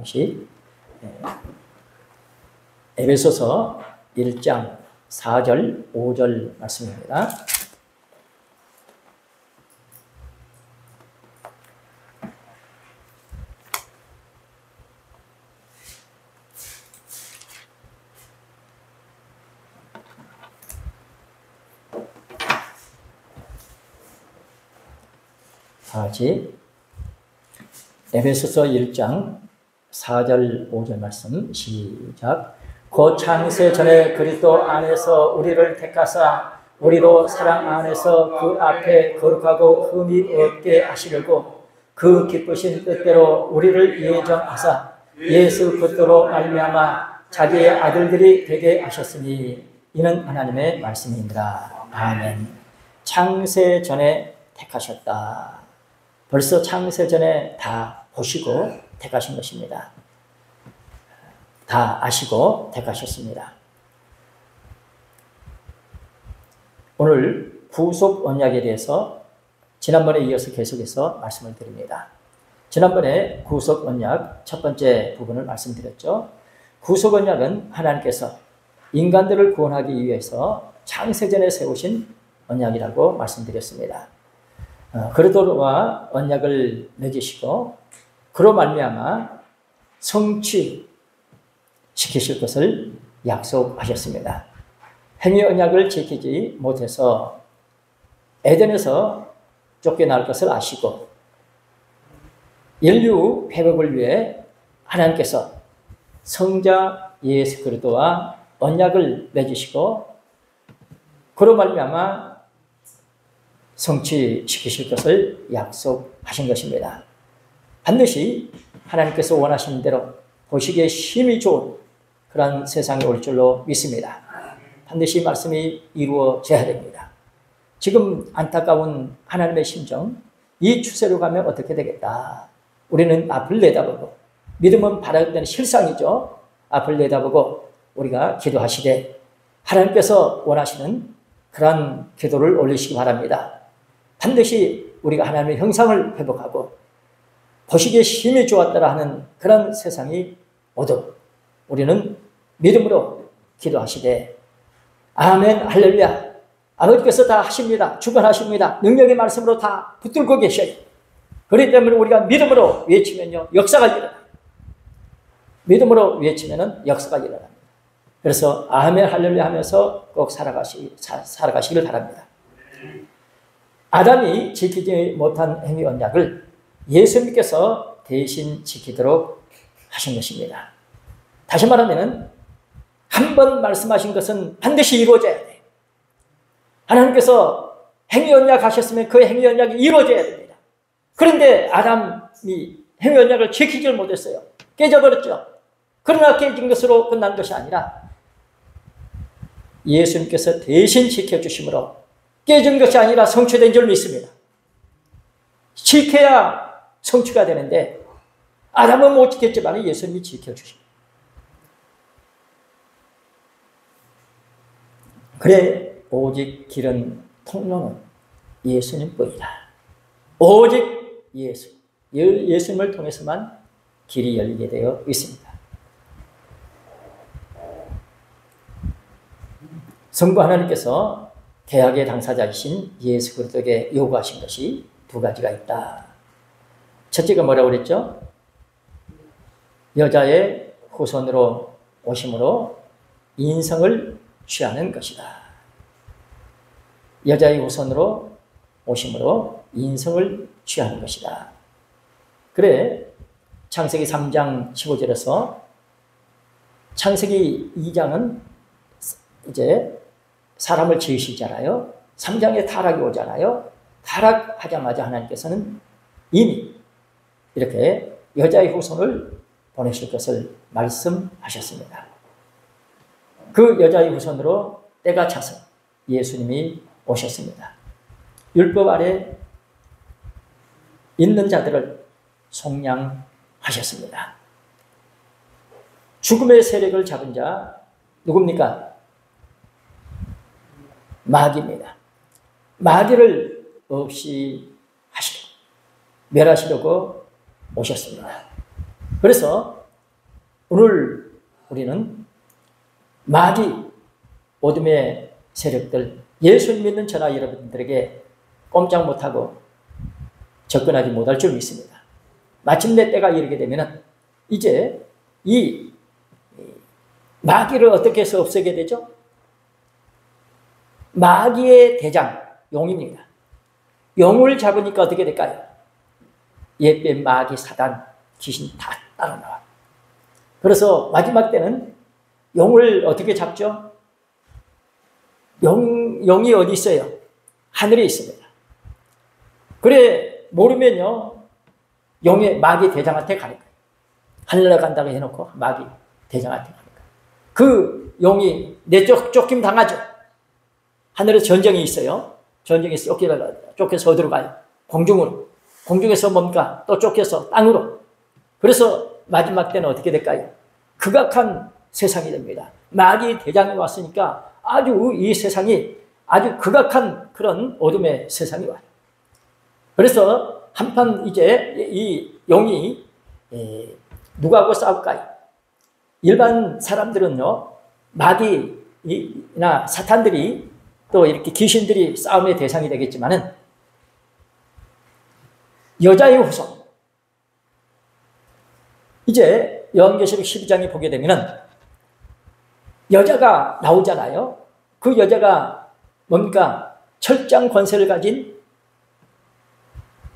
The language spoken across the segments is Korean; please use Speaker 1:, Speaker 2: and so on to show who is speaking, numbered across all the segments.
Speaker 1: 시 에베소서 1장 4절 5절 말씀입니다. 다같이 에베소서 1장 4절 5절 말씀 시작. 곧 창세 전에 그리스도 안에서 우리를 택하사 우리로 사랑 안에서 그 앞에 거룩하고 흠이 없게 하시려고 그 기쁘신 뜻대로 우리를 예정하사 예수 그리스도로 말미암아 자기의 아들들이 되게 하셨으니 이는 하나님의 말씀입니다. 아멘. 창세 전에 택하셨다. 벌써 창세 전에 다 보시고 택하신 것입니다. 다 아시고 택하셨습니다. 오늘 구속 언약에 대해서 지난번에 이어서 계속해서 말씀을 드립니다. 지난번에 구속 언약 첫 번째 부분을 말씀드렸죠. 구속 언약은 하나님께서 인간들을 구원하기 위해서 창세전에 세우신 언약이라고 말씀드렸습니다. 그리스도와 언약을 맺으시고 그로 말미암아 성취시키실 것을 약속하셨습니다. 행위 언약을 지키지 못해서 에덴에서 쫓겨날 것을 아시고 인류 회복을 위해 하나님께서 성자 예수 그리스도와 언약을 맺으시고 그로 말미암아 성취시키실 것을 약속하신 것입니다. 반드시 하나님께서 원하시는 대로 보시기에 심히 좋은 그런 세상이 올 줄로 믿습니다. 반드시 말씀이 이루어져야 됩니다. 지금 안타까운 하나님의 심정, 이 추세로 가면 어떻게 되겠다. 우리는 앞을 내다보고, 믿음은 바라는 실상이죠. 앞을 내다보고 우리가 기도하시되 하나님께서 원하시는 그런 기도를 올리시기 바랍니다. 반드시 우리가 하나님의 형상을 회복하고 보시기에 심히 좋았더라 하는 그런 세상이 오도록 우리는 믿음으로 기도하시되 아멘 할렐루야. 아버지께서 다 하십니다. 주관하십니다. 능력의 말씀으로 다 붙들고 계셔요. 그렇기 때문에 우리가 믿음으로 외치면요 역사가 일어나요. 믿음으로 외치면은 역사가 일어납니다. 그래서 아멘 할렐루야 하면서 꼭 살아가시길 바랍니다. 아담이 지키지 못한 행위 언약을 예수님께서 대신 지키도록 하신 것입니다. 다시 말하면 한 번 말씀하신 것은 반드시 이루어져야 돼요. 하나님께서 행위 언약 하셨으면 그 행위 언약이 이루어져야 됩니다. 그런데 아담이 행위 언약을 지키질 못했어요. 깨져버렸죠. 그러나 깨진 것으로 끝난 것이 아니라 예수님께서 대신 지켜주심으로 깨진 것이 아니라 성취된 줄 믿습니다. 지켜야 성취가 되는데 아담은 못 지켰지만 예수님이 지켜주십니다. 그래 오직 길은 통로는 예수님뿐이다. 오직 예수님을 통해서만 길이 열리게 되어 있습니다. 성부 하나님께서 계약의 당사자이신 예수 그리스도에게 요구하신 것이 두 가지가 있다. 첫째가 뭐라고 그랬죠? 여자의 후손으로 오심으로 인성을 취하는 것이다. 여자의 후손으로 오심으로 인성을 취하는 것이다. 그래 창세기 3장 15절에서 창세기 2장은 이제 사람을 지으시잖아요. 3장에 타락이 오잖아요. 타락하자마자 하나님께서는 이미 이렇게 여자의 후손을 보내실 것을 말씀하셨습니다. 그 여자의 후손으로 때가 차서 예수님이 오셨습니다. 율법 아래 있는 자들을 속량하셨습니다. 죽음의 세력을 잡은 자 누굽니까? 마귀입니다. 마귀를 없이 하시려고 멸하시려고 오셨습니다. 그래서 오늘 우리는 마귀, 어둠의 세력들, 예수 믿는 저나 여러분들에게 꼼짝 못하고 접근하지 못할 줄 믿습니다. 마침내 때가 이르게 되면 이제 이 마귀를 어떻게 해서 없애게 되죠? 마귀의 대장, 용입니다. 용을 잡으니까 어떻게 될까요? 옛뱀, 마귀, 사단, 귀신 다 따라 나와. 그래서 마지막 때는 용을 어떻게 잡죠? 용이 어디 있어요? 하늘에 있습니다. 그래, 모르면요, 용의 마귀 대장한테 가는 거예요. 하늘에 간다고 해놓고 마귀 대장한테 가는 거예요. 그 용이 쫓김 당하죠. 하늘에 전쟁이 있어요. 전쟁에서 쫓겨서 어디로 가요? 공중으로. 공중에서 뭡니까? 또 쫓겨서 땅으로. 그래서 마지막 때는 어떻게 될까요? 극악한 세상이 됩니다. 마귀 대장이 왔으니까 아주 이 세상이 아주 극악한 그런 어둠의 세상이 와요. 그래서 한판 이제 이 용이 누구하고 싸울까요? 일반 사람들은요, 마귀나 사탄들이 또 이렇게 귀신들이 싸움의 대상이 되겠지만은 여자의 후손. 이제 요한계시록 12장에 보게 되면은 여자가 나오잖아요. 그 여자가 뭡니까? 철장 권세를 가진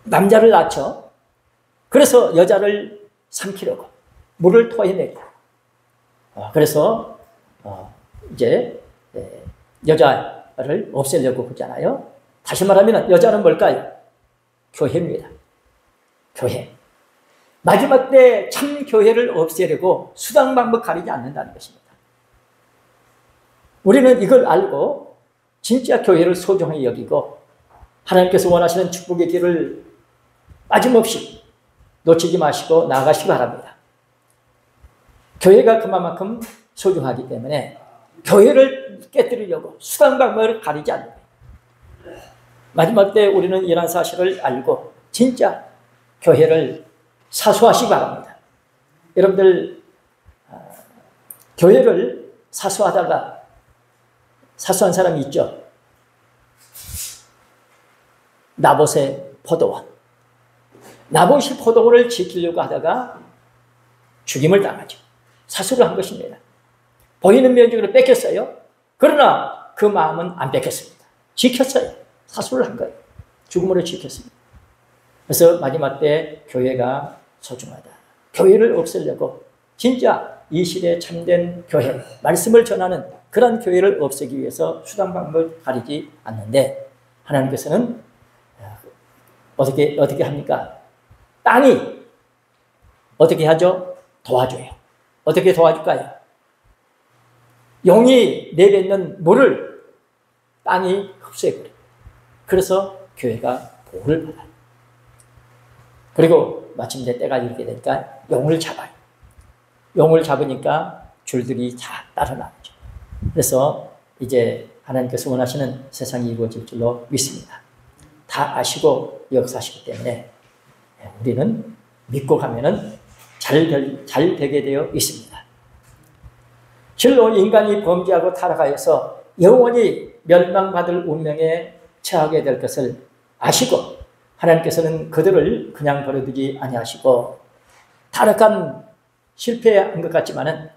Speaker 1: 남자를 낳죠. 그래서 여자를 삼키려고 물을 토해내고. 그래서 이제 여자를 없애려고 그러잖아요. 다시 말하면 여자는 뭘까요? 교회입니다. 교회. 마지막 때 참 교회를 없애려고 수단 방법 가리지 않는다는 것입니다. 우리는 이걸 알고 진짜 교회를 소중히 여기고 하나님께서 원하시는 축복의 길을 빠짐없이 놓치지 마시고 나아가시기 바랍니다. 교회가 그만큼 소중하기 때문에 교회를 깨뜨리려고 수단 방법을 가리지 않는 거예요. 마지막 때 우리는 이런 사실을 알고 진짜 교회를 사수하시기 바랍니다. 여러분들 교회를 사수하다가 사수한 사람이 있죠. 나봇의 포도원. 나봇이 포도원을 지키려고 하다가 죽임을 당하죠. 사수를 한 것입니다. 보이는 면적으로 뺏겼어요. 그러나 그 마음은 안 뺏겼습니다. 지켰어요. 사수를 한 거예요. 죽음으로 지켰습니다. 그래서 마지막 때 교회가 소중하다. 교회를 없애려고 진짜 이 시대에 참된 교회, 말씀을 전하는 그런 교회를 없애기 위해서 수단 방법을 가리지 않는데 하나님께서는 어떻게 합니까? 땅이 어떻게 하죠? 도와줘요. 어떻게 도와줄까요? 용이 내뱉는 물을 땅이 흡수해버려요. 그래서 교회가 복을 받아요. 그리고 마침내 때가 이르게 되니까 용을 잡아요. 용을 잡으니까 줄들이 다 따라 나오죠. 그래서 이제 하나님께서 원하시는 세상이 이루어질 줄로 믿습니다. 다 아시고 역사하시기 때문에 우리는 믿고 가면은 잘 되게 되어 있습니다. 실로 인간이 범죄하고 타락하여서 영원히 멸망받을 운명에 처하게 될 것을 아시고 하나님께서는 그들을 그냥 버려두지 아니하시고 타락한 실패한 것 같지만은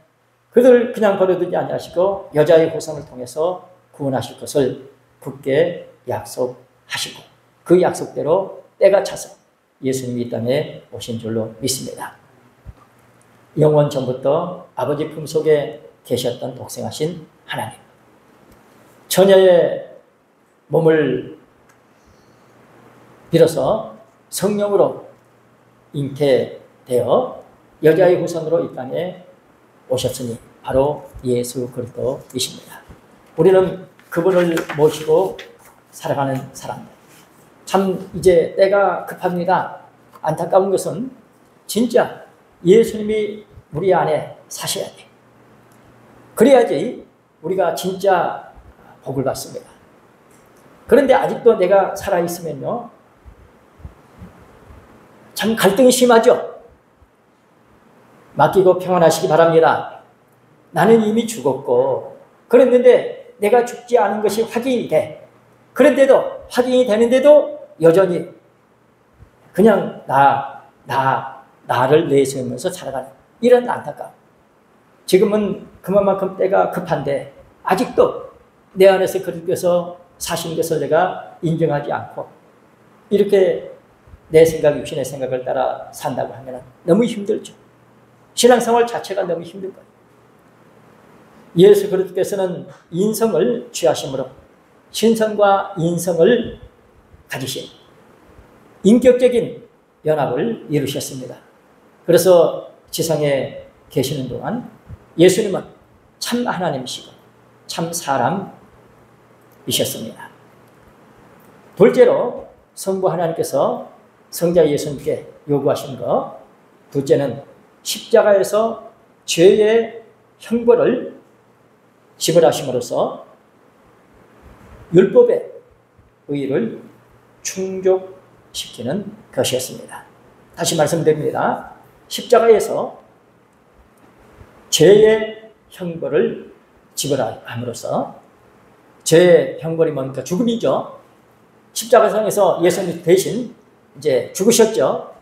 Speaker 1: 그들을 그냥 버려두지 아니하시고 여자의 후손을 통해서 구원하실 것을 굳게 약속하시고 그 약속대로 때가 차서 예수님이 이 땅에 오신 줄로 믿습니다. 영원 전부터 아버지 품속에 계셨던 독생하신 하나님, 처녀의 몸을 빌어서 성령으로 잉태되어 여자의 후손으로 이 땅에 오셨으니 바로 예수 그리스도이십니다. 우리는 그분을 모시고 살아가는 사람들. 참 이제 때가 급합니다. 안타까운 것은 진짜 예수님이 우리 안에 사셔야 돼. 그래야지 우리가 진짜 복을 받습니다. 그런데 아직도 내가 살아있으면요, 참 갈등이 심하죠. 맡기고 평안하시기 바랍니다. 나는 이미 죽었고 그랬는데 내가 죽지 않은 것이 확인이 돼. 그런데도 확인이 되는데도 여전히 그냥 나를 내세우면서 살아가는 이런 안타까움. 지금은 그만큼 때가 급한데 아직도 내 안에서 그리스도께서 사신 것을 내가 인정하지 않고 이렇게 내 생각, 육신의 생각을 따라 산다고 하면 너무 힘들죠. 신앙생활 자체가 너무 힘든 거예요. 예수 그리스도께서는 인성을 취하심으로 신성과 인성을 가지신 인격적인 연합을 이루셨습니다. 그래서 지상에 계시는 동안 예수님은 참 하나님이시고 참 사람이셨습니다. 둘째로 성부 하나님께서 성자 예수님께 요구하신 것, 둘째는 십자가에서 죄의 형벌을 지불하심으로써 율법의 의의를 충족시키는 것이었습니다. 다시 말씀드립니다. 십자가에서 죄의 형벌을 지불함으로써 죄의 형벌이 뭡니까? 죽음이죠. 십자가상에서 예수님 대신 이제 죽으셨죠.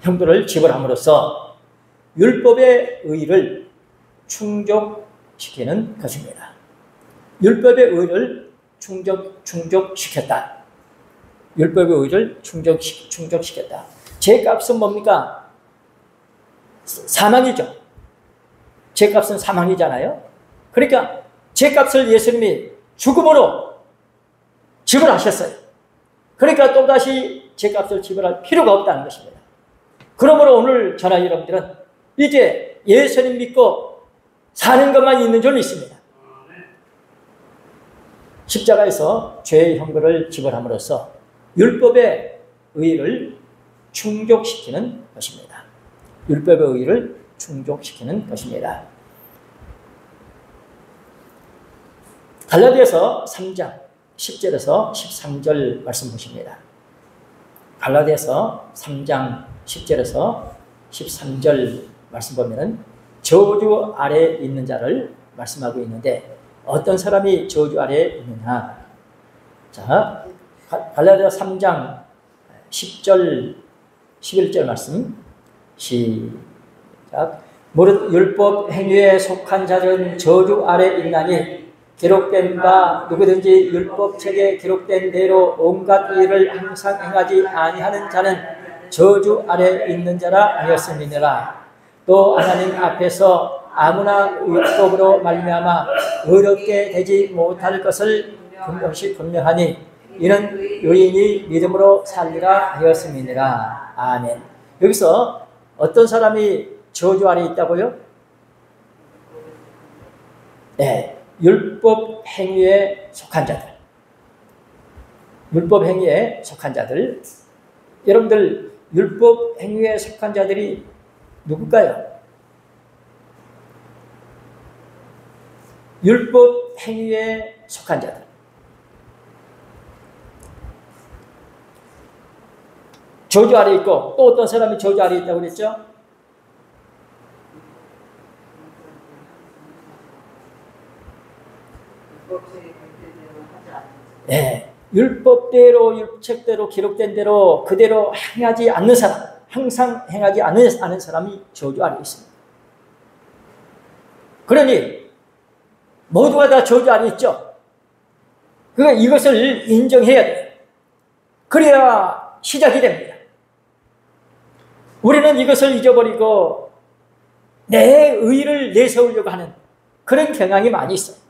Speaker 1: 형벌을 지불함으로써 율법의 의의를 충족시키는 것입니다. 율법의 의의를 충족시켰다. 율법의 의의를 충족시켰다. 죄값은 뭡니까? 사망이죠. 죄값은 사망이잖아요. 그러니까 죄값을 예수님이 죽음으로 지불하셨어요. 그러니까 또다시 죄값을 지불할 필요가 없다는 것입니다. 그러므로 오늘 저나 여러분들은 이제 예수님 믿고 사는 것만 있는 줄 믿습니다. 십자가에서 죄의 형벌을 지불함으로써 율법의 의의를 충족시키는 것입니다. 율법의 의의를 충족시키는 것입니다. 갈라디아서 3장 10절에서 13절 말씀 보십니다. 갈라디아서 3장 10절에서 13절 말씀 보면은 저주 아래에 있는 자를 말씀하고 있는데 어떤 사람이 저주 아래에 있느냐. 자, 갈라디아 3장 10절 11절 말씀 시작. 무릇 율법 행위에 속한 자들은 저주 아래에 있나니 기록된 바 누구든지 율법책에 기록된 대로 온갖 일을 항상 행하지 아니하는 자는 저주 아래에 있는 자라 하였음이니라. 또 하나님 앞에서 아무나 율법으로 말미암아 의롭게 되지 못할 것을 분명하니 이는 의인이 믿음으로 살리라 하였음이니라. 아멘. 여기서 어떤 사람이 저주 아래에 있다고요? 네. 율법 행위에 속한 자들. 율법 행위에 속한 자들. 여러분들 율법 행위에 속한 자들이 누굴까요? 율법 행위에 속한 자들. 저주 아래 있고 또 어떤 사람이 저주 아래 있다고 그랬죠? 네, 율법대로 율책대로 기록된 대로 그대로 행하지 않는 사람, 항상 행하지 않는 사람이 저주 아래 있습니다. 그러니 모두가 다 저주 아래 있죠. 그러니까 이것을 인정해야 돼요. 그래야 시작이 됩니다. 우리는 이것을 잊어버리고 내 의의를 내세우려고 하는 그런 경향이 많이 있어요.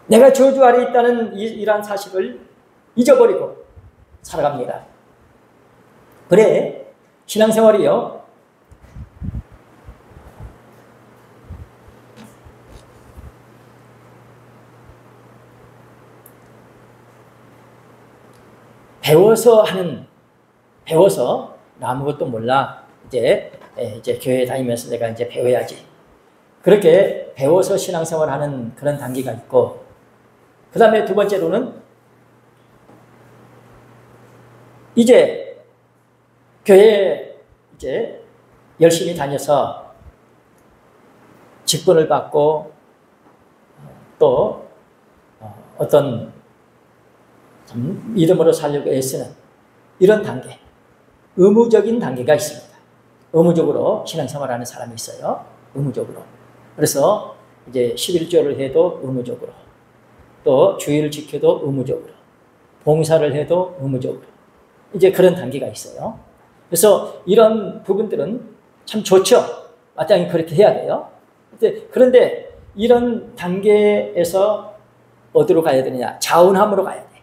Speaker 1: 내가 저주 아래 있다는 이러한 사실을 잊어버리고 살아갑니다. 그래, 신앙생활이요. 배워서 나 아무것도 몰라. 이제 교회 다니면서 내가 이제 배워야지. 그렇게 배워서 신앙생활 하는 그런 단계가 있고, 그 다음에 두 번째로는 이제 교회에 이제 열심히 다녀서 직분을 받고 또 어떤 믿음으로 살려고 애쓰는 이런 단계, 의무적인 단계가 있습니다. 의무적으로 신앙생활하는 사람이 있어요. 의무적으로. 그래서 이제 11조를 해도 의무적으로, 또 주의를 지켜도 의무적으로, 봉사를 해도 의무적으로, 이제 그런 단계가 있어요. 그래서 이런 부분들은 참 좋죠. 마땅히 그렇게 해야 돼요. 그런데 이런 단계에서 어디로 가야 되느냐? 자원함으로 가야 돼.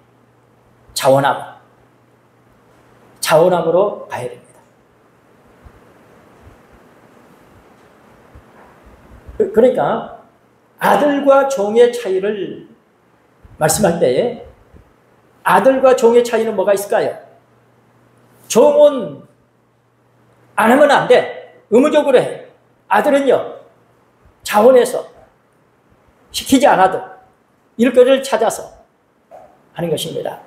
Speaker 1: 자원함으로 가야 됩니다. 그러니까 아들과 종의 차이를 말씀할 때에 아들과 종의 차이는 뭐가 있을까요? 종은 안 하면 안 돼. 의무적으로 해. 아들은요, 자원해서 시키지 않아도 일거리를 찾아서 하는 것입니다.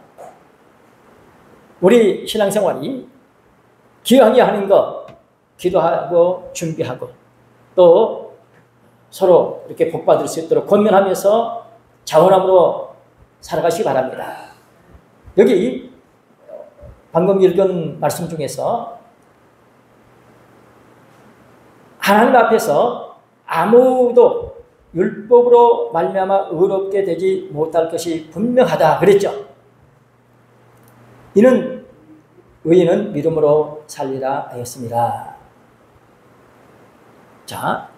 Speaker 1: 우리 신앙생활이 기왕에 하는 거, 기도하고 준비하고 또 서로 이렇게 복받을 수 있도록 권면하면서 자원함으로 살아가시기 바랍니다. 여기 방금 읽은 말씀 중에서 하나님 앞에서 아무도 율법으로 말미암아 의롭게 되지 못할 것이 분명하다 그랬죠. 이는 의인은 믿음으로 살리라 하였습니다. 자,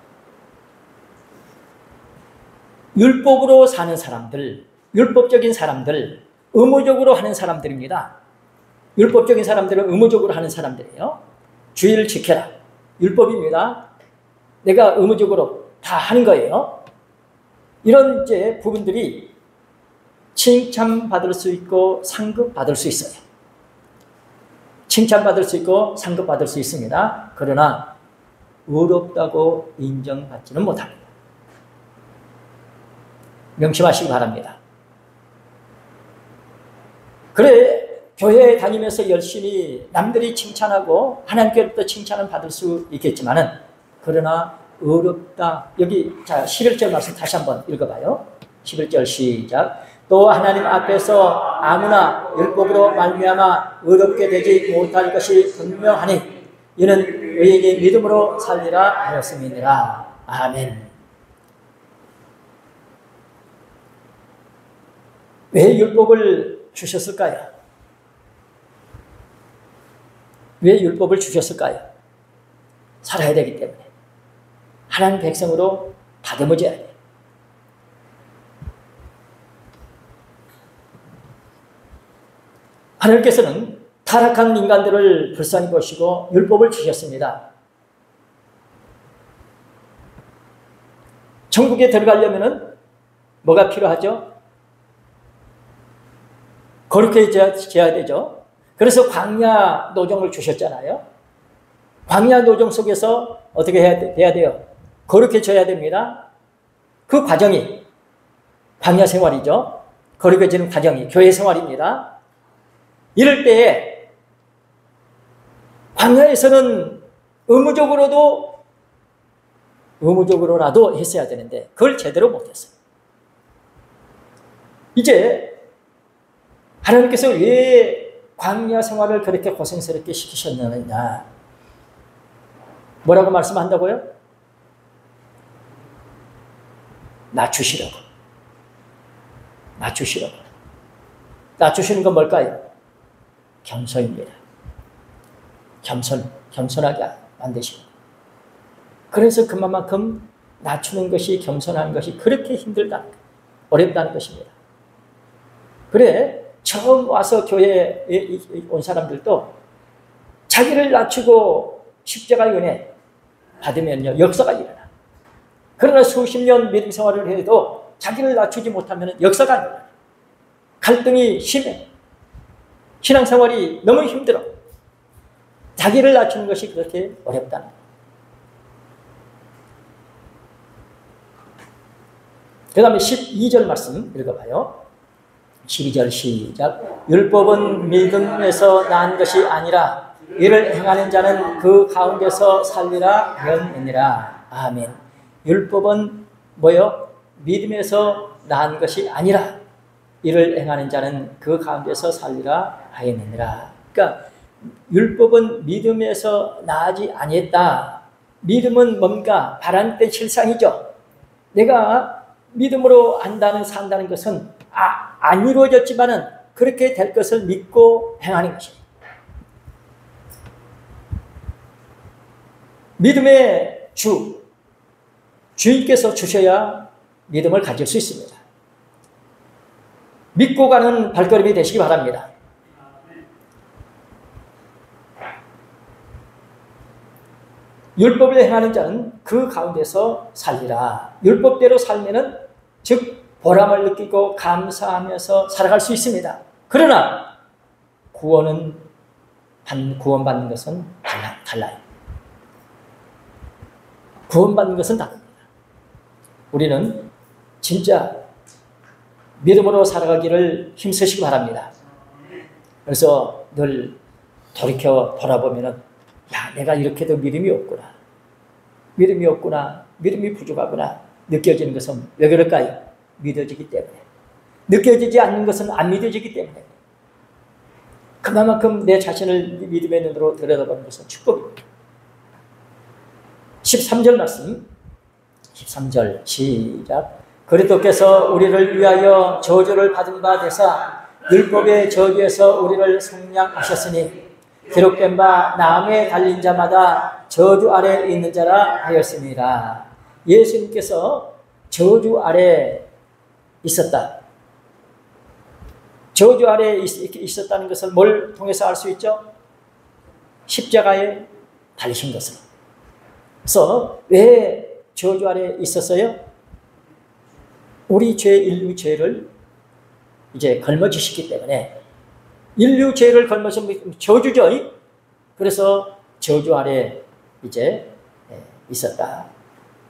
Speaker 1: 율법으로 사는 사람들, 율법적인 사람들, 의무적으로 하는 사람들입니다. 율법적인 사람들은 의무적으로 하는 사람들이에요. 주의를 지켜라. 율법입니다. 내가 의무적으로 다 하는 거예요. 이런 이제 부분들이 칭찬받을 수 있고 상급받을 수 있어요. 칭찬받을 수 있고 상급받을 수 있습니다. 그러나 의롭다고 인정받지는 못합니다. 명심하시기 바랍니다. 그래, 교회에 다니면서 열심히 남들이 칭찬하고 하나님께로부터 칭찬을 받을 수 있겠지만은, 그러나 의롭다. 여기 자 11절 말씀 다시 한번 읽어봐요. 11절 시작. 또 하나님 앞에서 아무나 율법으로 말미암아 의롭게 되지 못할 것이 분명하니 이는 의인이 믿음으로 살리라 하였음이니라. 아멘. 왜 율법을 주셨을까요? 왜 율법을 주셨을까요? 살아야 되기 때문에. 하나님 백성으로 다듬어져야 돼요. 하나님께서는 타락한 인간들을 불쌍히 보시고 율법을 주셨습니다. 천국에 들어가려면 뭐가 필요하죠? 거룩해져야 되죠. 그래서 광야 노정을 주셨잖아요. 광야 노정 속에서 어떻게 해야 돼요? 거룩해져야 됩니다. 그 과정이 광야 생활이죠. 거룩해지는 과정이 교회 생활입니다. 이럴 때에 광야에서는 의무적으로라도 했어야 되는데 그걸 제대로 못했어요. 이제 하나님께서 왜 광야 생활을 그렇게 고생스럽게 시키셨느냐? 뭐라고 말씀한다고요? 낮추시라고. 낮추시는 건 뭘까요? 겸손입니다. 겸손하게 만드시고. 그래서 그만큼 낮추는 것이, 겸손하는 것이 그렇게 힘들다는 거예요. 어렵다는 것입니다. 그래, 처음 와서 교회에 온 사람들도 자기를 낮추고 십자가 은혜 받으면요, 역사가 일어나. 그러나 수십 년 믿음 생활을 해도 자기를 낮추지 못하면 역사가 안 일어나. 갈등이 심해. 신앙생활이 너무 힘들어. 자기를 낮추는 것이 그렇게 어렵다는 거예요. 그 다음에 12절 말씀 읽어봐요. 12절 시작. 율법은 믿음에서 난 것이 아니라 이를 행하는 자는 그 가운데서 살리라 하였느니라. 아멘. 율법은 뭐요? 믿음에서 난 것이 아니라 이를 행하는 자는 그 가운데서 살리라 하였느니라. 그러니까 율법은 믿음에서 나지 아니했다. 믿음은 뭔가 바람된 실상이죠. 내가 믿음으로 안다는 산다는 것은 안 이루어졌지만은 그렇게 될 것을 믿고 행하는 것입니다. 믿음의 주인께서 주셔야 믿음을 가질 수 있습니다. 믿고 가는 발걸음이 되시기 바랍니다. 율법을 행하는 자는 그 가운데서 살리라. 율법대로 살면은 즉 보람을 느끼고 감사하면서 살아갈 수 있습니다. 그러나 구원받는 것은 달라요. 구원받는 것은 다릅니다. 우리는 진짜 믿음으로 살아가기를 힘쓰시기 바랍니다. 그래서 늘 돌이켜 돌아보면은 내가 이렇게도 믿음이 없구나. 믿음이 부족하구나. 느껴지는 것은 왜 그럴까요? 믿어지기 때문에. 느껴지지 않는 것은 안 믿어지기 때문에. 그만큼 내 자신을 믿음의 눈으로 들여다보는 것은 축복입니다. 13절 말씀, 13절 시작. 그리스도께서 우리를 위하여 저주를 받은 바 되사 율법의 저주에서 우리를 속량하셨으니 기록된 바 나무에 달린 자마다 저주 아래 있는 자라 하였습니다. 예수님께서 저주 아래 있었다. 저주 아래 있었다는 것을 뭘 통해서 알 수 있죠? 십자가에 달리신 것을. 그래서 왜 저주 아래 있었어요? 우리 인류 죄를 이제 걸머지셨기 때문에 인류 죄를 걸머지면 저주죠. 그래서 저주 아래 이제 있었다.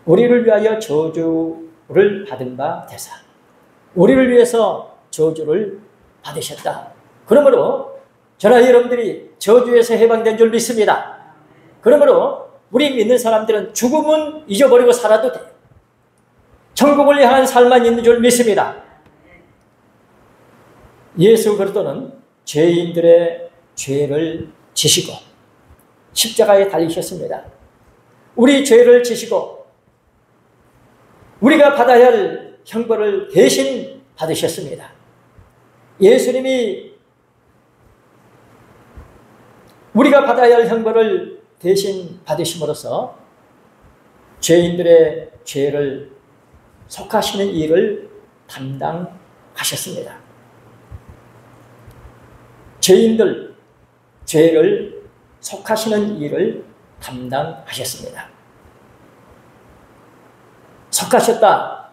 Speaker 1: 우리를 위하여 저주를 받은 바 되사 우리를 위해서 저주를 받으셨다. 그러므로 저나 여러분들이 저주에서 해방된 줄 믿습니다. 그러므로 우리 믿는 사람들은 죽음은 잊어버리고 살아도 돼요. 천국을 향한 삶만 있는 줄 믿습니다. 예수 그리스도는 죄인들의 죄를 지시고 십자가에 달리셨습니다. 우리 죄를 지시고 우리가 받아야 할 형벌을 대신 받으셨습니다. 예수님이 우리가 받아야 할 형벌을 대신 받으심으로써 죄인들의 죄를 속하시는 일을 담당하셨습니다. 죄인들 죄를 속하시는 일을 담당하셨습니다. 속하셨다.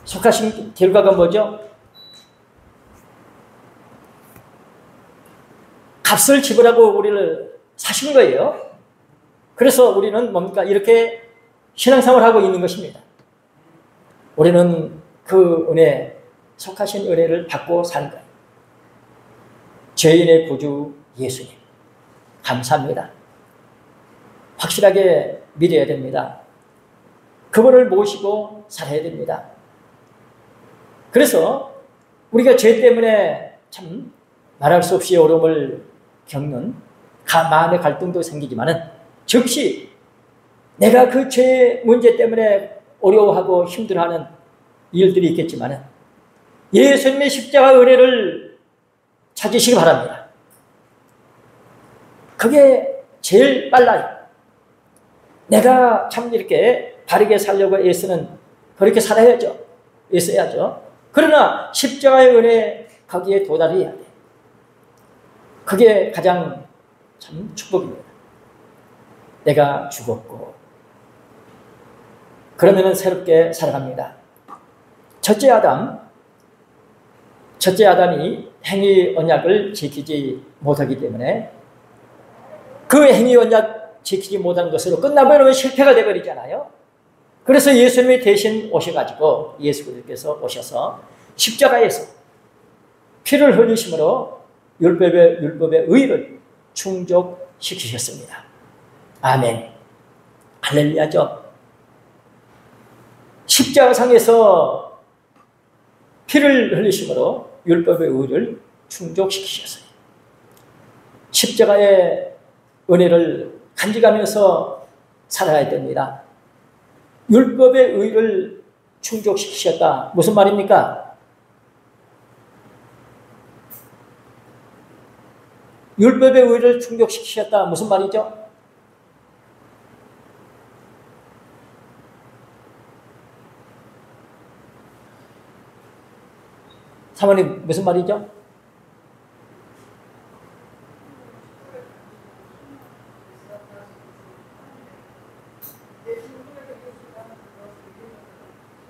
Speaker 1: 속하신 결과가 뭐죠? 값을 지불하고 우리를 사신 거예요. 그래서 우리는 뭡니까? 이렇게 신앙생활을 하고 있는 것입니다. 우리는 그 은혜, 속하신 은혜를 받고 사는 거예요. 죄인의 구주 예수님. 감사합니다. 확실하게 믿어야 됩니다. 그분을 모시고 살아야 됩니다. 그래서 우리가 죄 때문에 참 말할 수 없이 어려움을 겪는 마음의 갈등도 생기지만은 즉시 내가 그 죄 문제 때문에 어려워하고 힘들어하는 일들이 있겠지만은 예수님의 십자가 은혜를 찾으시기 바랍니다. 그게 제일 빨라요. 내가 참 이렇게 바르게 살려고 애쓰는 그렇게 살아야죠. 애써야죠. 그러나 십자가의 은혜 거기에 도달해야 돼. 그게 가장 참 축복입니다. 내가 죽었고 그러면은 새롭게 살아갑니다. 첫째 아담이 행위 언약을 지키지 못하기 때문에 그 행위 언약 지키지 못한 것으로 끝나버리면 실패가 되어버리잖아요. 그래서 예수님이 대신 오셔가지고 예수님께서 오셔서 십자가에서 피를 흘리심으로 율법의 의를 충족시키셨습니다. 아멘. 할렐루야죠. 십자가상에서 피를 흘리심으로 율법의 의를 충족시키셨어요. 십자가의 은혜를 간직하면서 살아야 됩니다. 율법의 의를 충족시키셨다. 무슨 말입니까? 율법의 의를 충족시키셨다. 무슨 말이죠? 사모님, 무슨 말이죠?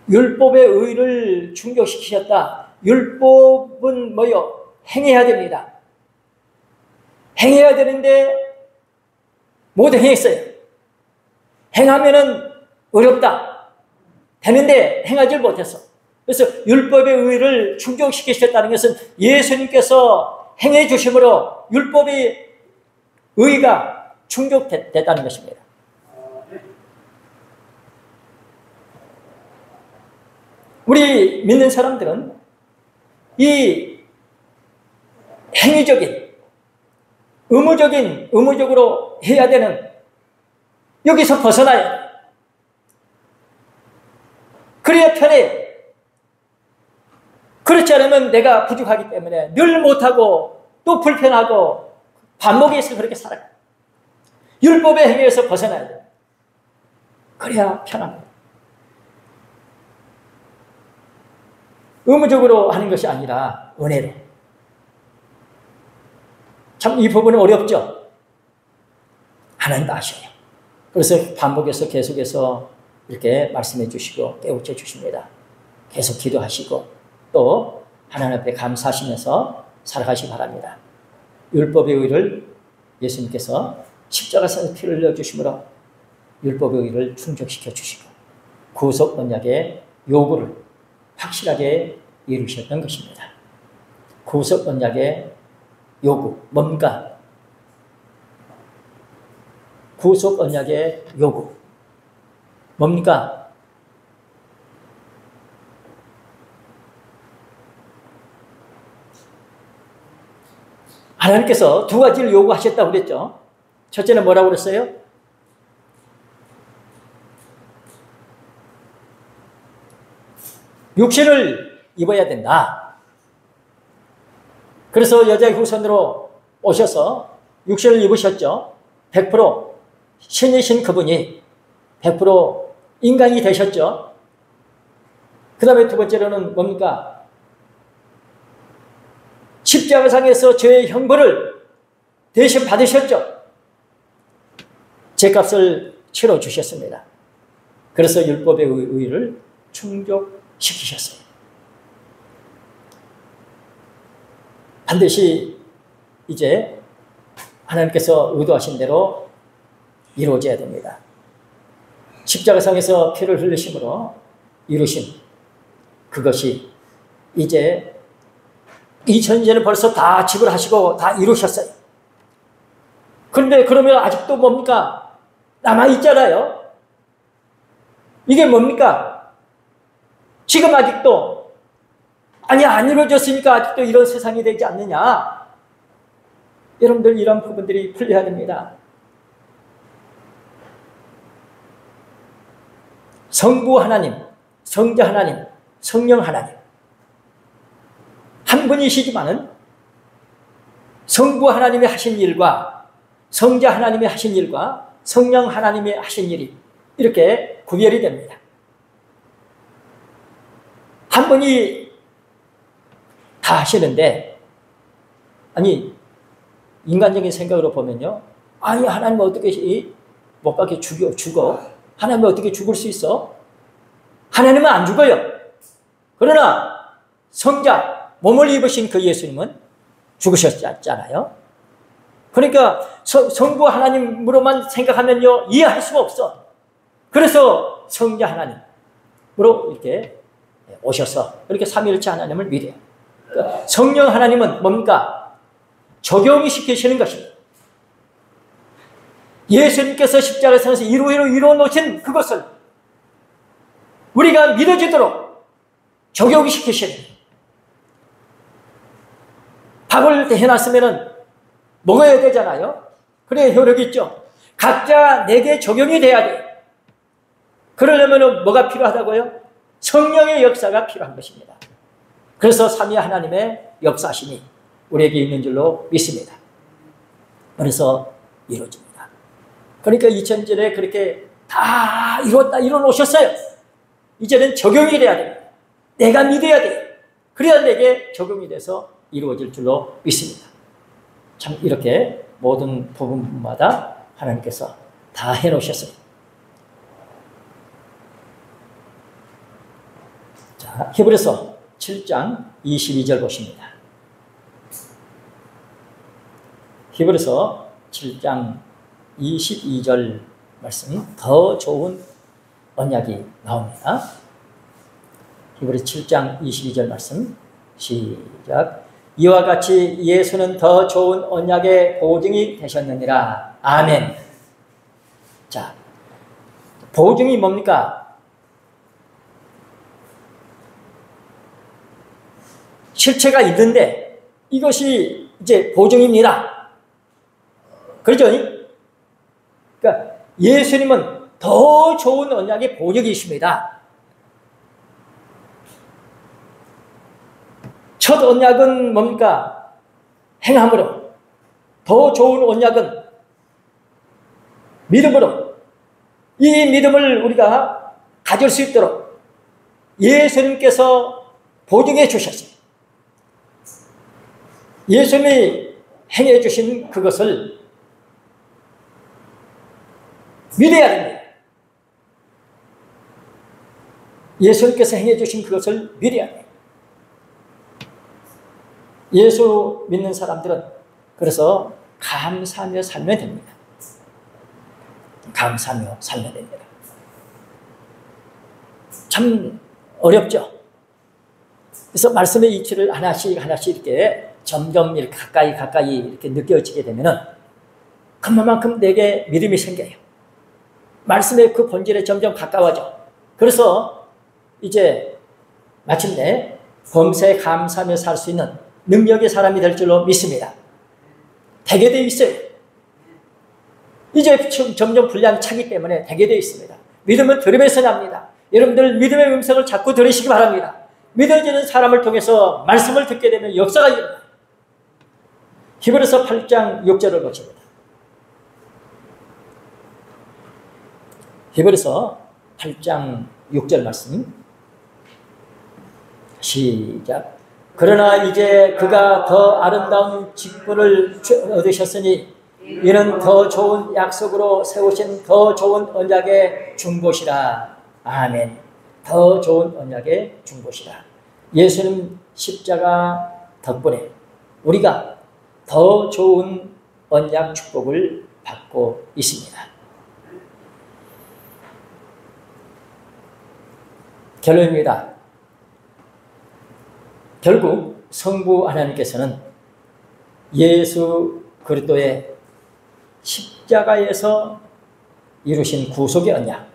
Speaker 1: 율법의 의를 충족시키셨다. 율법은 뭐요? 행해야 됩니다. 행해야 되는데 모두 행했어요. 행하면은 어렵다. 되는데 행하지 못했어. 그래서 율법의 의를 충족시키셨다는 것은 예수님께서 행해 주심으로 율법의 의가 충족됐다는 것입니다. 우리 믿는 사람들은 이 행위적인, 의무적으로 해야 되는 여기서 벗어나야 돼. 그래야 편해. 그렇지 않으면 내가 부족하기 때문에 늘 못하고 또 불편하고 반복해서 그렇게 살아요. 율법의 행위에서 벗어나야 돼. 그래야 편합니다. 의무적으로 하는 것이 아니라 은혜로. 참 이 부분은 어렵죠? 하나님도 아셔요. 그래서 반복해서 계속해서 이렇게 말씀해 주시고 깨우쳐 주십니다. 계속 기도하시고 또 하나님 앞에 감사하시면서 살아가시기 바랍니다. 율법의 의를 예수님께서 십자가에서 피를 흘려 주심으로 율법의 의를 충족시켜 주시고 구속 언약의 요구를 확실하게 이루셨던 것입니다. 구속 언약의 요구, 뭡니까? 구속 언약의 요구, 뭡니까? 하나님께서 두 가지를 요구하셨다고 그랬죠. 첫째는 뭐라고 그랬어요? 육신을 입어야 된다. 그래서 여자의 후손으로 오셔서 육신을 입으셨죠. 100% 신이신 그분이 100% 인간이 되셨죠. 그 다음에 두 번째로는 뭡니까? 십자가상에서 죄의 형벌을 대신 받으셨죠. 죄값을 치러주셨습니다. 그래서 율법의 의를 충족시키셨어요. 반드시 이제 하나님께서 의도하신 대로 이루어져야 됩니다. 십자가상에서 피를 흘리심으로 이루신 그것이 이제 2000년 전에 벌써 다 지불하시고 다 이루셨어요. 그런데 그러면 아직도 뭡니까? 남아있잖아요. 이게 뭡니까? 지금 아직도 아니 안 이루어졌으니까 아직도 이런 세상이 되지 않느냐. 여러분들 이런 부분들이 풀려야 됩니다. 성부 하나님, 성자 하나님, 성령 하나님 한 분이시지만은 성부 하나님이 하신 일과 성자 하나님이 하신 일과 성령 하나님이 하신 일이 이렇게 구별이 됩니다. 한 분이 다 하시는데 아니 인간적인 생각으로 보면요. 아니 하나님 어떻게 못 가게 죽어? 하나님 어떻게 죽을 수 있어? 하나님은 안 죽어요. 그러나 성자 몸을 입으신 그 예수님은 죽으셨잖아요. 그러니까 성부 하나님으로만 생각하면요 이해할 수가 없어. 그래서 성자 하나님으로 이렇게 오셔서 이렇게 삼위일체 하나님을 믿어요. 그러니까 성령 하나님은 뭡니까? 적용이 시키시는 것입니다. 예수님께서 십자가에서 이루어 놓으신 그것을 우리가 믿어지도록 적용이 시키시는 거예요. 밥을 해놨으면 먹어야 되잖아요. 그래야 효력이 있죠. 각자 내게 적용이 돼야 돼요. 그러려면 뭐가 필요하다고요? 성령의 역사가 필요한 것입니다. 그래서 삼위 하나님의 역사심이 우리에게 있는 줄로 믿습니다. 그래서 이루어집니다. 그러니까 2000년에 그렇게 다 이루어 놓으셨어요. 이제는 적용이 돼야 됩니다. 내가 믿어야 돼요. 그래야 내게 적용이 돼서 이루어질 줄로 믿습니다. 참 이렇게 모든 부분마다 하나님께서 다 해놓으셨어요. 자, 히브리서 7장 22절 보십니다. 히브리서 7장 22절 말씀, 더 좋은 언약이 나옵니다. 히브리서 7장 22절 말씀 시작. 이와 같이 예수는 더 좋은 언약의 보증이 되셨느니라. 아멘. 자, 보증이 뭡니까? 실체가 있는데 이것이 이제 보증입니다. 그렇죠? 그러니까 예수님은 더 좋은 언약의 보증이십니다. 첫 언약은 뭡니까? 행함으로. 더 좋은 언약은 믿음으로. 이 믿음을 우리가 가질 수 있도록 예수님께서 보증해 주셨어요. 예수님이 행해 주신 그것을 믿어야 됩니다. 예수님께서 행해 주신 그것을 믿어야 돼요. 예수 믿는 사람들은 그래서 감사하며 살면 됩니다. 감사하며 살면 됩니다. 참 어렵죠. 그래서 말씀의 이치를 하나씩 이렇게 점점 이렇게 가까이 이렇게 느껴지게 되면은 그만큼 내게 믿음이 생겨요. 말씀의 그 본질에 점점 가까워져. 그래서 이제 마침내 범사에 감사하며 살 수 있는 능력의 사람이 될 줄로 믿습니다. 되게 돼 있어요. 이제 점점 분량이 차기 때문에 되게 돼 있습니다. 믿음은 들음에서 납니다. 여러분들 믿음의 음성을 자꾸 들으시기 바랍니다. 믿어지는 사람을 통해서 말씀을 듣게 되면 역사가 일어나요. 히브리서 8장 6절을 보십니다. 히브리서 8장 6절 말씀 시작. 그러나 이제 그가 더 아름다운 직분을 얻으셨으니 이는 더 좋은 약속으로 세우신 더 좋은 언약의 중보시라. 아멘. 더 좋은 언약의 중보시라. 예수님 십자가 덕분에 우리가 더 좋은 언약 축복을 받고 있습니다. 결론입니다. 결국 성부 하나님께서는 예수 그리스도의 십자가에서 이루신 구속의 언약,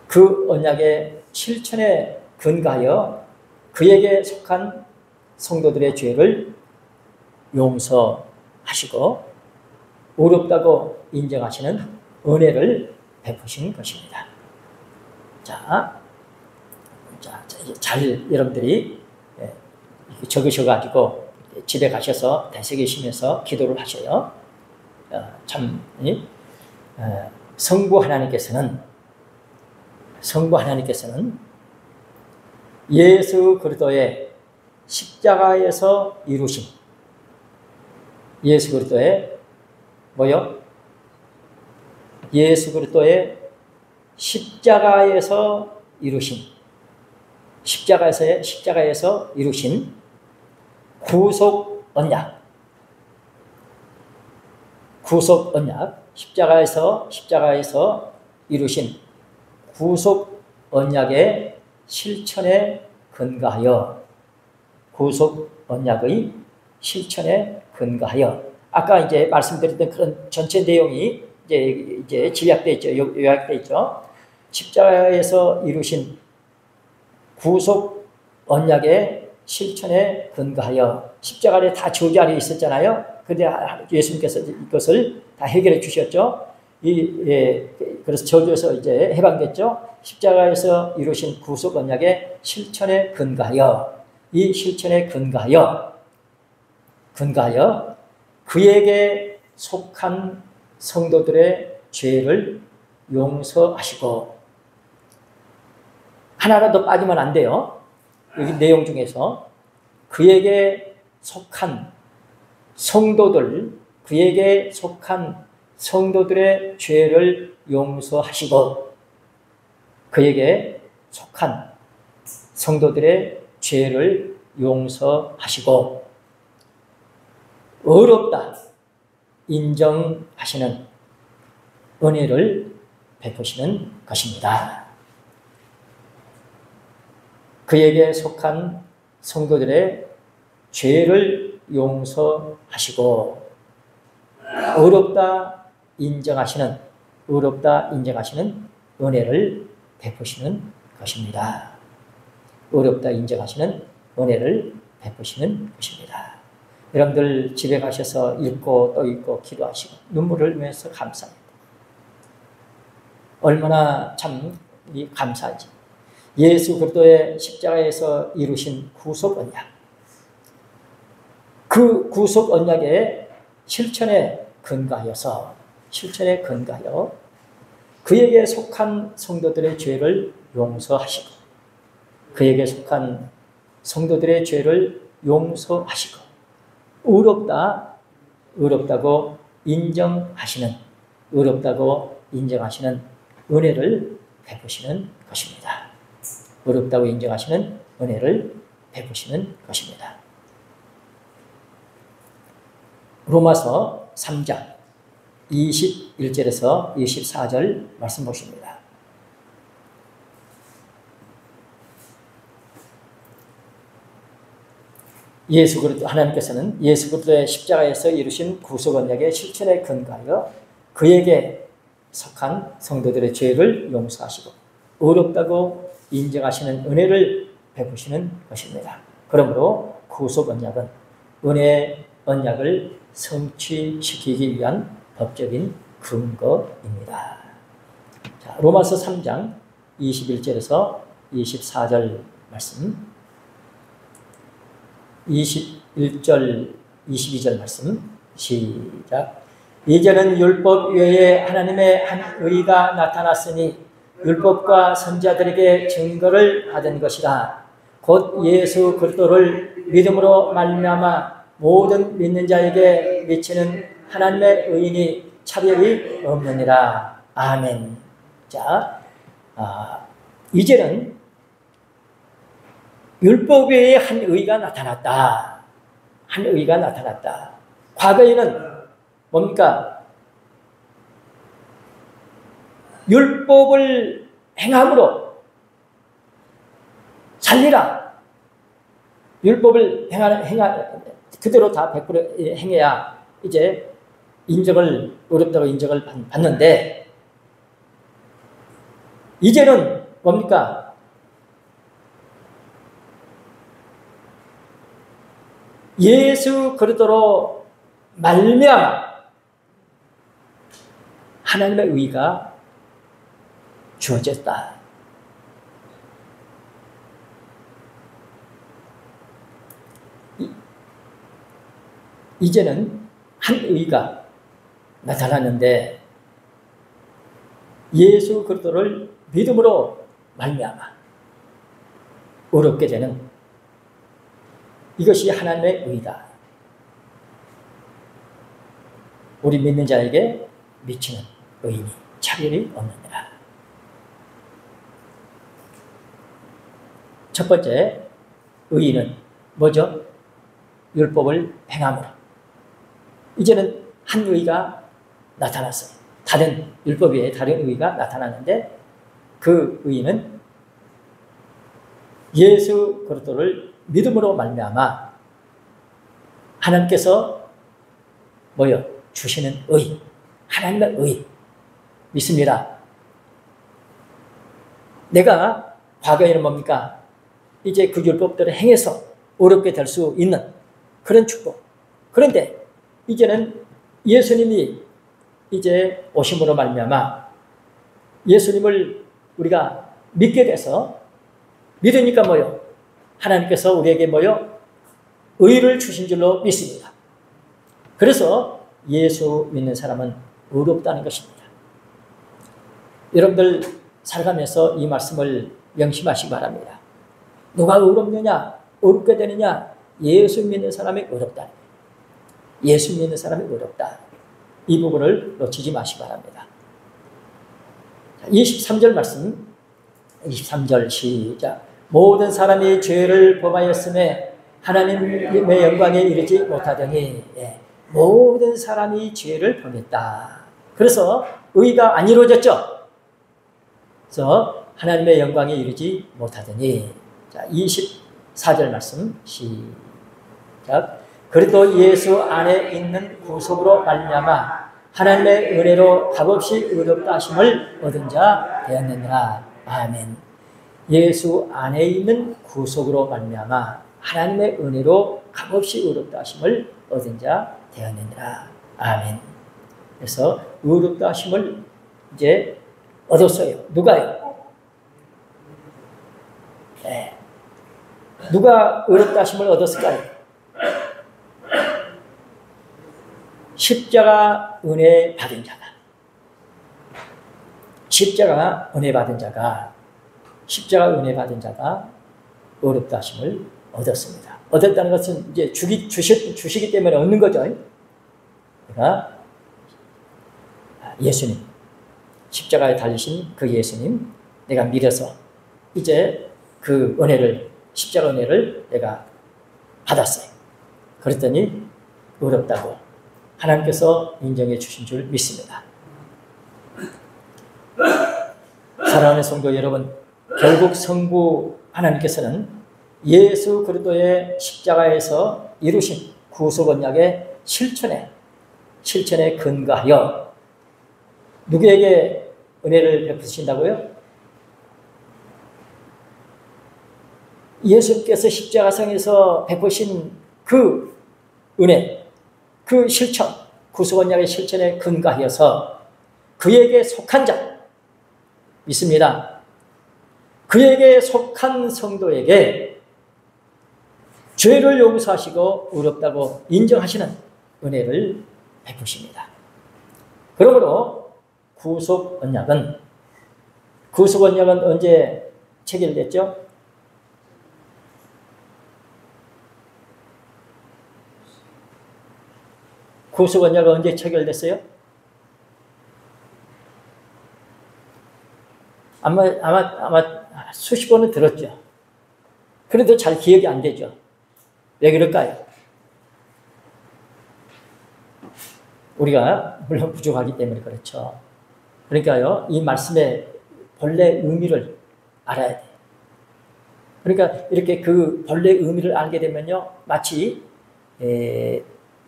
Speaker 1: 그 언약의 실천에 근거하여 그에게 속한 성도들의 죄를 용서하시고 어렵다고 인정하시는 은혜를 베푸신 것입니다. 잘 여러분들이 적으셔가지고 집에 가셔서 되새기시면서 기도를 하셔요. 참 성부 하나님께서는 예수 그리스도의 십자가에서 이루신 예수 그리스도의 십자가에서 이루신 구속 언약, 십자가에서 이루신 구속 언약의 실천에 근거하여 구속 언약의 실천에 근거하여. 아까 이제 말씀드렸던 그런 전체 내용이 이제 집약되어 있죠. 요약되어 있죠. 십자가에서 이루신 구속 언약의 실천에 근거하여. 십자가 아래 다 저주 아래 있었잖아요. 근데 예수님께서 이것을 다 해결해 주셨죠. 그래서 저주에서 이제 해방됐죠. 십자가에서 이루신 구속 언약의 실천에 근거하여, 이 실천에 근거하여 그에게 속한 성도들의 죄를 용서하시고. 하나라도 빠지면 안 돼요. 여기 내용 중에서 그에게 속한 성도들의 죄를 용서하시고, 그에게 속한 성도들의 죄를 용서하시고, 어렵다 인정하시는 은혜를 베푸시는 것입니다. 그에게 속한 성도들의 죄를 용서하시고, 어렵다 인정하시는 은혜를 베푸시는 것입니다. 어렵다 인정하시는 은혜를 베푸시는 것입니다. 여러분들 집에 가셔서 읽고 또 읽고 기도하시고 눈물을 흘리면서 감사합니다. 얼마나 참 감사하지. 예수 그리스도의 십자가에서 이루신 구속 언약, 그 구속 언약의 실천에 근거하여 그에게 속한 성도들의 죄를 용서하시고, 그에게 속한 성도들의 죄를 용서하시고, 어렵다고 인정하시는 은혜를 베푸시는 것입니다. 어렵다고 인정하시는 은혜를 베푸시는 것입니다. 로마서 3장 21절에서 24절 말씀 보십니다. 하나님께서는 예수 그리스도의 십자가에서 이루신 구속 언약의 실천에 근거하여 그에게 속한 성도들의 죄를 용서하시고 어렵다고 인정하시는 은혜를 베푸시는 것입니다. 그러므로 구속 언약은 은혜의 언약을 성취시키기 위한 법적인 근거입니다. 자, 로마서 3장 21절에서 24절 말씀, 21절, 22절 말씀 시작. 이제는 율법 외에 하나님의 한 의가 나타났으니 율법과 선지자들에게 증거를 받은 것이라. 곧 예수 그리스도를 믿음으로 말미암아 모든 믿는 자에게 미치는 하나님의 의인이 차별이 없느니라. 아멘. 자, 이제는 율법 외에 한 의가 나타났다. 한 의가 나타났다. 과거에는 뭡니까? 율법을 행함으로 살리라. 율법을 그대로 다 100% 행해야 이제 어렵다고 인정을 받는데, 이제는 뭡니까? 예수 그리스도로 말미암아 하나님의 의가 주어졌다. 이제는 한 의가 나타났는데, 예수 그리스도를 믿음으로 말미암아 어렵게 되는 이것이 하나님의 의다. 우리 믿는 자에게 미치는 의인이 차별이 없느니라. 첫 번째 의인은 뭐죠? 율법을 행함으로. 이제는 한 의가 나타났어요. 다른 율법 외에 다른 의가 나타났는데, 그 의인은 예수 그리스도를 믿음으로 말미암아 하나님께서 뭐요? 주시는 의, 하나님의 의 믿습니다. 내가 과거에는 뭡니까? 이제 그 율법대로 행해서 어렵게 될 수 있는 그런 축복. 그런데 이제는 예수님이 이제 오심으로 말미암아 예수님을 우리가 믿게 돼서 믿으니까 뭐요? 하나님께서 우리에게 뭐요? 의를 주신 줄로 믿습니다. 그래서 예수 믿는 사람은 의롭다는 것입니다. 여러분들 살아가면서 이 말씀을 명심하시기 바랍니다. 누가 의롭느냐? 의롭게 되느냐? 예수 믿는 사람이 의롭다. 예수 믿는 사람이 의롭다. 이 부분을 놓치지 마시기 바랍니다. 23절 말씀, 23절 시작. 모든 사람이 죄를 범하였음에 하나님의 영광에 이르지 못하더니, 모든 사람이 죄를 범했다. 그래서 의가 안 이루어졌죠. 그래서 하나님의 영광에 이르지 못하더니, 자, 24절 말씀 시작. 그래도 예수 안에 있는 구속으로 말미암아 하나님의 은혜로 값없이 의롭다 하심을 얻은 자 되었느니라. 아멘. 예수 안에 있는 구속으로 말미암아 하나님의 은혜로 값없이 의롭다 하심을 얻은 자 되었느니라. 아멘. 그래서 의롭다 하심을 이제 얻었어요. 누가요? 네. 누가 의롭다 하심을 얻었을까요? 십자가 은혜 받은 자가, 십자가 은혜 받은 자가, 십자가 은혜 받은 자가 의롭다 하심을 얻었습니다. 얻었다는 것은 이제 주시기 때문에 얻는 거죠. 그러니까 예수님, 십자가에 달리신 그 예수님, 내가 믿어서 이제 그 은혜를, 십자가 은혜를 내가 받았어요. 그랬더니 의롭다고 하나님께서 인정해 주신 줄 믿습니다. 사랑하는 성도 여러분, 결국 성부 하나님께서는 예수 그리스도의 십자가에서 이루신 구속 언약의 실천에 근거하여 누구에게 은혜를 베푸신다고요? 예수께서 십자가상에서 베푸신 그 은혜, 그 실천, 구속 언약의 실천에 근거하여서 그에게 속한 자 믿습니다. 그에게 속한 성도에게 죄를 용서하시고 의롭다고 인정하시는 은혜를 베푸십니다. 그러므로 구속 언약은 언제 체결됐죠? 구속 언약은 언제 체결됐어요? 아마 수십 번은 들었죠. 그래도 잘 기억이 안 되죠. 왜 그럴까요? 우리가 물론 부족하기 때문에 그렇죠. 그러니까요, 이 말씀의 본래 의미를 알아야 돼요. 그러니까 이렇게 그 본래 의미를 알게 되면요, 마치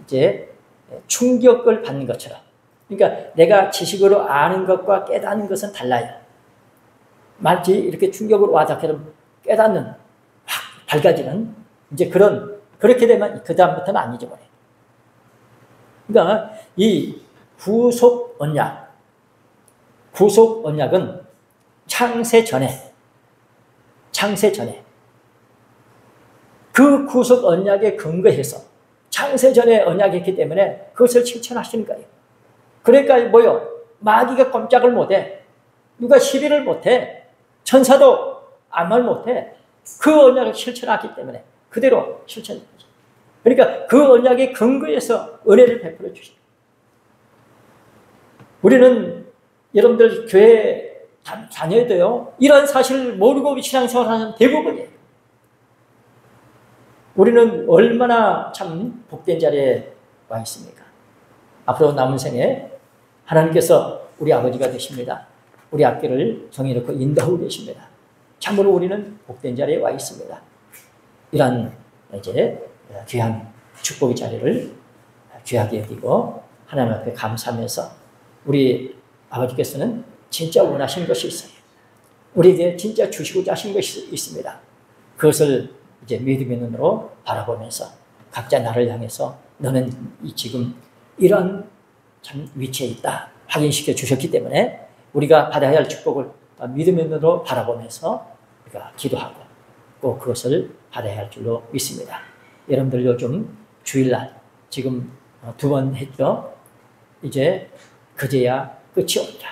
Speaker 1: 이제 충격을 받는 것처럼. 그러니까 내가 지식으로 아는 것과 깨닫는 것은 달라요. 마치 이렇게 충격으로 와닿게끔 깨닫는, 확 밝아지는, 이제 그렇게 되면 그다음부터는 안 잊어버려요. 그러니까 이 구속 언약은 창세 전에 그 구속 언약에 근거해서 창세 전에 언약했기 때문에 그것을 실천하시는 거예요. 그러니까 뭐요? 마귀가 꼼짝을 못해. 누가 시비를 못해. 천사도 아무 말 못해. 그 언약을 실천하기 때문에 그대로 실천해요. 그러니까 그 언약에 근거해서 은혜를 베풀어 주십니다. 우리는 여러분들 교회 다녀도요, 이런 사실을 모르고 신앙생활하는 대부분이에요. 우리는 얼마나 참 복된 자리에 와 있습니까? 앞으로 남은 생에 하나님께서 우리 아버지가 되십니다. 우리 앞길을 정해놓고 인도하고 계십니다. 참으로 우리는 복된 자리에 와 있습니다. 이런 이제 귀한 축복의 자리를 귀하게 여기고 하나님 앞에 감사하면서 우리 아버지께서는 진짜 원하시는 것이 있어요. 우리에게 진짜 주시고자 하신 것이 있습니다. 그것을 이제 믿음의 눈으로 바라보면서 각자 나를 향해서 너는 지금 이런 참 위치에 있다 확인시켜 주셨기 때문에 우리가 받아야 할 축복을 믿음의 눈으로 바라보면서 우리가 기도하고 또 그것을 받아야 할 줄로 믿습니다. 여러분들 요즘 주일날 지금 2번 했죠. 이제 그제야 끝이 옵니다.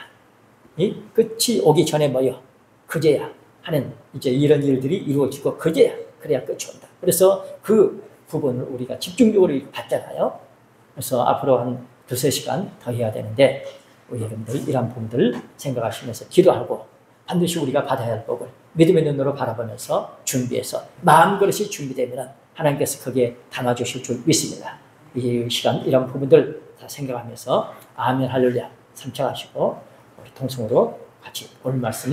Speaker 1: 이 끝이 오기 전에 뭐요? 그제야 하는 이제 이런 일들이 이루어지고 그제야 그래야 끝이 온다. 그래서 그 부분을 우리가 집중적으로 봤잖아요. 그래서 앞으로 한 2-3시간 더 해야 되는데 우리 여러분들 이런 부분들을 생각하시면서 기도하고 반드시 우리가 받아야 할 복을 믿음의 눈으로 바라보면서 준비해서 마음그릇이 준비되면 하나님께서 거기에 담아주실 줄 믿습니다. 이 시간 이런 부분들 다 생각하면서 아멘 할렐루야 삼창하시고 우리 통성으로 같이 오늘 말씀